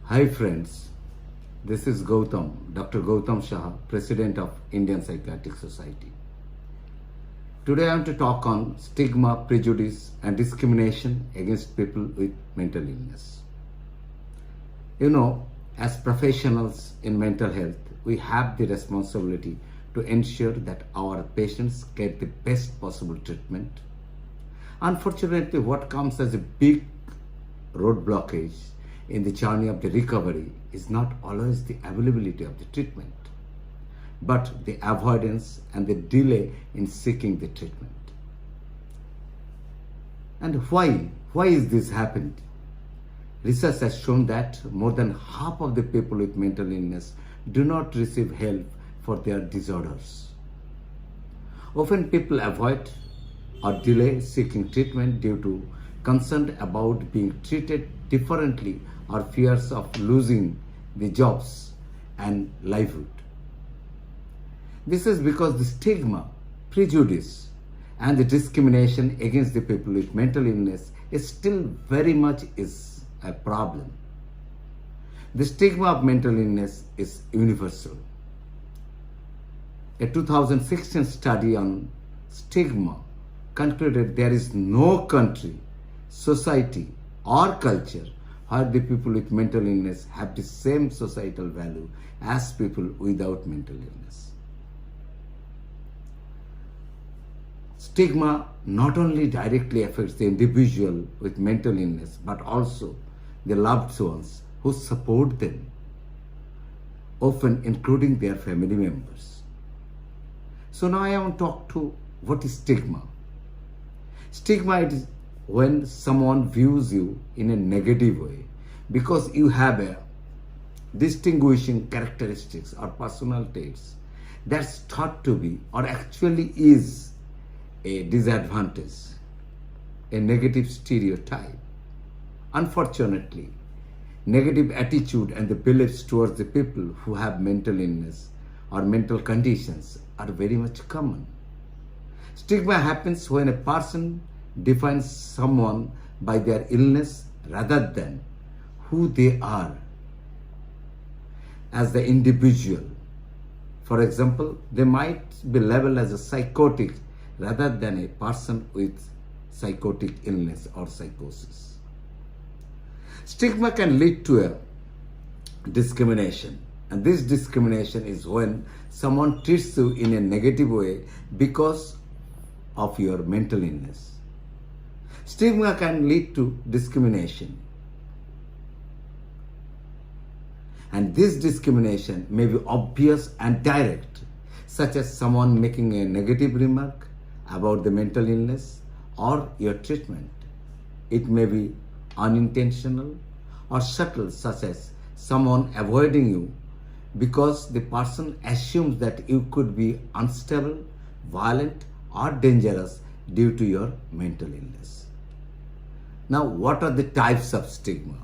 Hi friends, this is Dr. Gautam Saha, President of Indian Psychiatric Society. Today I want to talk on stigma, prejudice and discrimination against people with mental illness. As professionals in mental health, we have the responsibility to ensure that our patients get the best possible treatment. Unfortunately, what comes as a big road blockage in the journey of the recovery is not always the availability of the treatment, but the avoidance and the delay in seeking the treatment. And why? Why is this happened? Research has shown that more than half of the people with mental illness do not receive help for their disorders. Often people avoid or delay seeking treatment due to concern about being treated differently or fears of losing the jobs and livelihood. This is because the stigma, prejudice, and the discrimination against the people with mental illness is still very much is a problem. The stigma of mental illness is universal. A 2016 study on stigma concluded there is no country, society, or culture where the people with mental illness have the same societal value as people without mental illness. Stigma not only directly affects the individual with mental illness, but also the loved ones who support them, often including their family members. So now I want to talk to what is stigma. Stigma is when someone views you in a negative way because you have a distinguishing characteristics or personal traits that's thought to be or actually is a disadvantage, a negative stereotype. Unfortunately, negative attitude and the beliefs towards the people who have mental illness or mental conditions are very much common. Stigma happens when a person defines someone by their illness rather than who they are as the individual. For example, they might be labeled as a psychotic rather than a person with psychotic illness or psychosis. Stigma can lead to a discrimination, and this discrimination is when someone treats you in a negative way because of your mental illness. Stigma can lead to discrimination, and this discrimination may be obvious and direct, such as someone making a negative remark about the mental illness or your treatment. It may be unintentional or subtle, such as someone avoiding you because the person assumes that you could be unstable, violent, or dangerous due to your mental illness. Now, what are the types of stigma?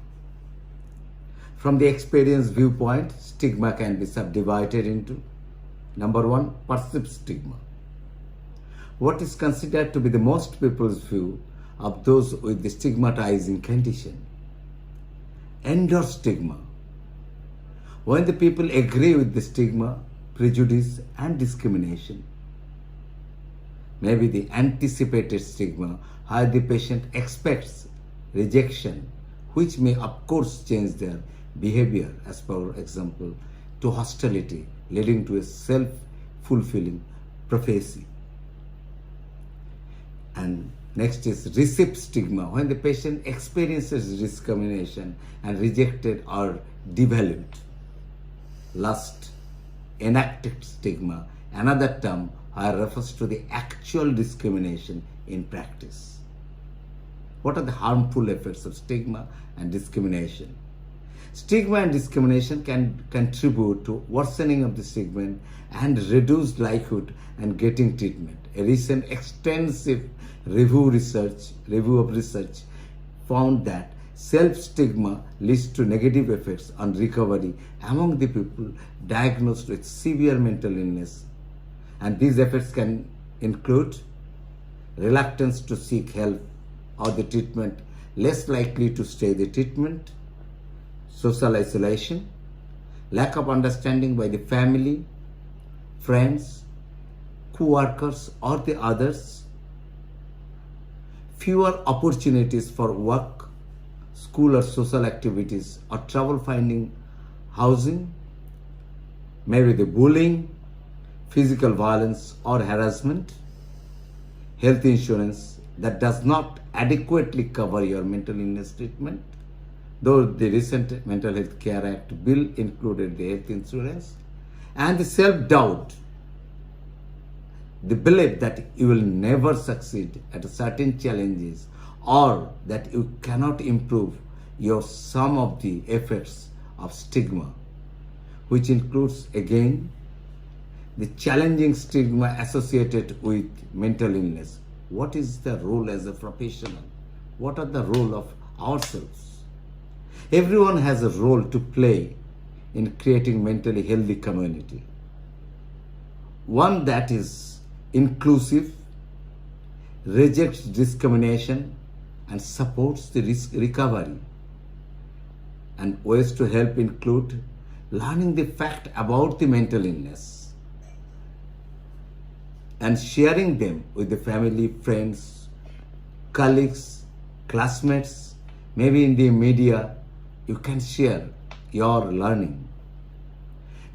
From the experience viewpoint, stigma can be subdivided into: number one, perceived stigma. What is considered to be the most people's view of those with the stigmatizing condition. Endorsed stigma. When the people agree with the stigma, prejudice and discrimination. Maybe the anticipated stigma, where the patient expects rejection, which may of course change their behavior, as for example, to hostility, leading to a self-fulfilling prophecy. And next is received stigma, when the patient experiences discrimination and rejected or devalued. Last, enacted stigma, another term which refers to the actual discrimination in practice. What are the harmful effects of stigma and discrimination? Stigma and discrimination can contribute to worsening of the stigma and reduced likelihood and getting treatment. A recent extensive review of research found that self-stigma leads to negative effects on recovery among the people diagnosed with severe mental illness. And these effects can include reluctance to seek help or the treatment, less likely to stay the treatment, social isolation, lack of understanding by the family, friends, co-workers or the others, fewer opportunities for work, school or social activities, or trouble finding housing, maybe the bullying, physical violence or harassment, health insurance that does not adequately cover your mental illness treatment, though the recent Mental Health Care Act bill included the health insurance, and the self-doubt, the belief that you will never succeed at certain challenges or that you cannot improve your some of the effects of stigma, which includes again the challenging stigma associated with mental illness. What is the role as a professional? What are the role of ourselves? Everyone has a role to play in creating mentally healthy community. One that is inclusive, rejects discrimination, and supports the recovery. And ways to help include learning the fact about the mental illness and sharing them with the family, friends, colleagues, classmates, maybe in the media. You can share your learning.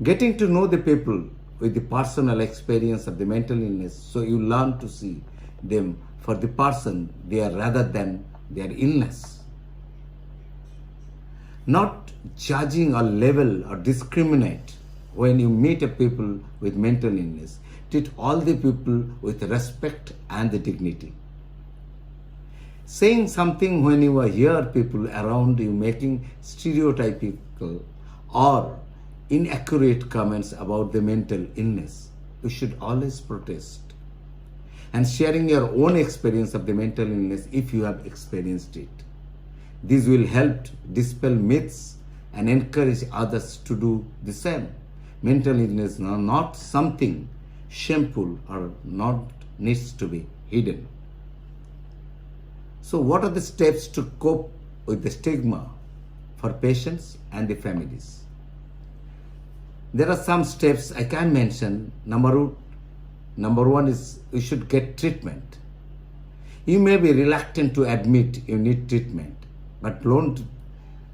Getting to know the people with the personal experience of the mental illness, so you learn to see them for the person they are rather than their illness. Not judging or label or discriminate when you meet a people with mental illness. Treat all the people with respect and the dignity. Saying something when you hear people around you making stereotypical or inaccurate comments about the mental illness, you should always protest. And sharing your own experience of the mental illness if you have experienced it. This will help dispel myths and encourage others to do the same. Mental illness is not something shameful or not needs to be hidden. So what are the steps to cope with the stigma for patients and the families? There are some steps I can mention. Number one is you should get treatment. You may be reluctant to admit you need treatment, but don't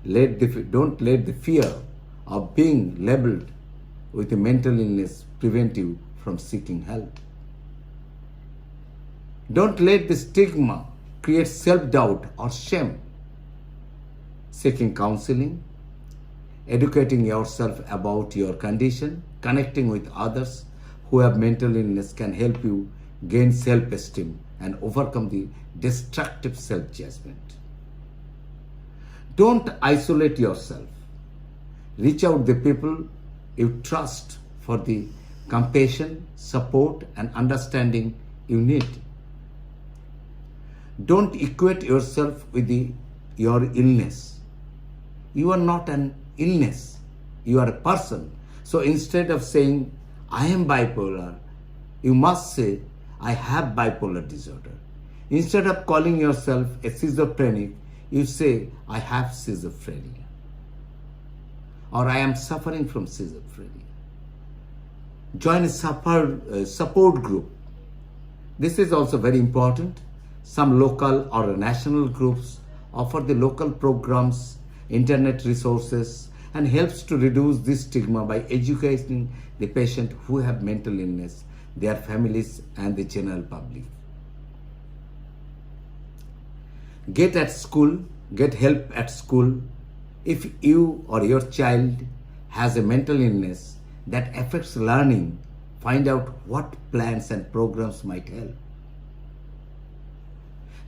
let the fear of being labeled with a mental illness prevent you from seeking help. Don't let the stigma create self-doubt or shame. Seeking counseling, educating yourself about your condition, connecting with others who have mental illness can help you gain self-esteem and overcome the destructive self-judgment. Don't isolate yourself. Reach out to the people you trust for the compassion, support, and understanding you need. Don't equate yourself with your illness. You are not an illness. You are a person. So instead of saying, I am bipolar, you must say, I have bipolar disorder. Instead of calling yourself a schizophrenic, you say, I have schizophrenia. Or I am suffering from schizophrenia. Join a support group. This is also very important. Some local or national groups offer the local programs, internet resources, and helps to reduce this stigma by educating the patient who have mental illness, their families, and the general public. Get help at school. If you or your child has a mental illness that affects learning, find out what plans and programs might help.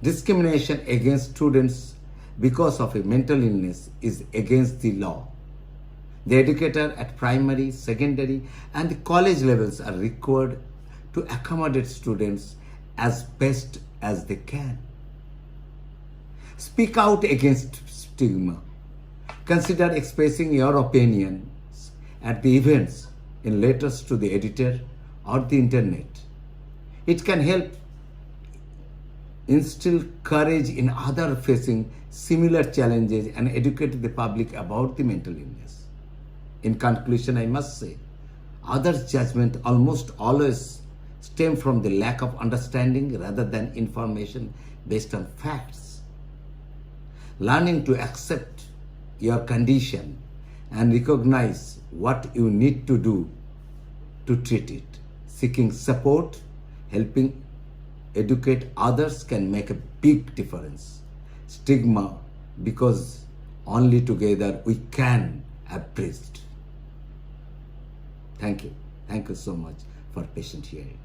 Discrimination against students because of a mental illness is against the law. The educator at primary, secondary, and the college levels are required to accommodate students as best as they can. Speak out against stigma. Consider expressing your opinions at the events in letters to the editor or the internet. It can help instill courage in others facing similar challenges, and educate the public about the mental illness. In conclusion, I must say, others' judgment almost always stem from the lack of understanding rather than information based on facts. Learning to accept your condition and recognize what you need to do to treat it. Seeking support, helping educate others can make a big difference. Stigma, because only together we can abridged. Thank you. Thank you so much for patient hearing.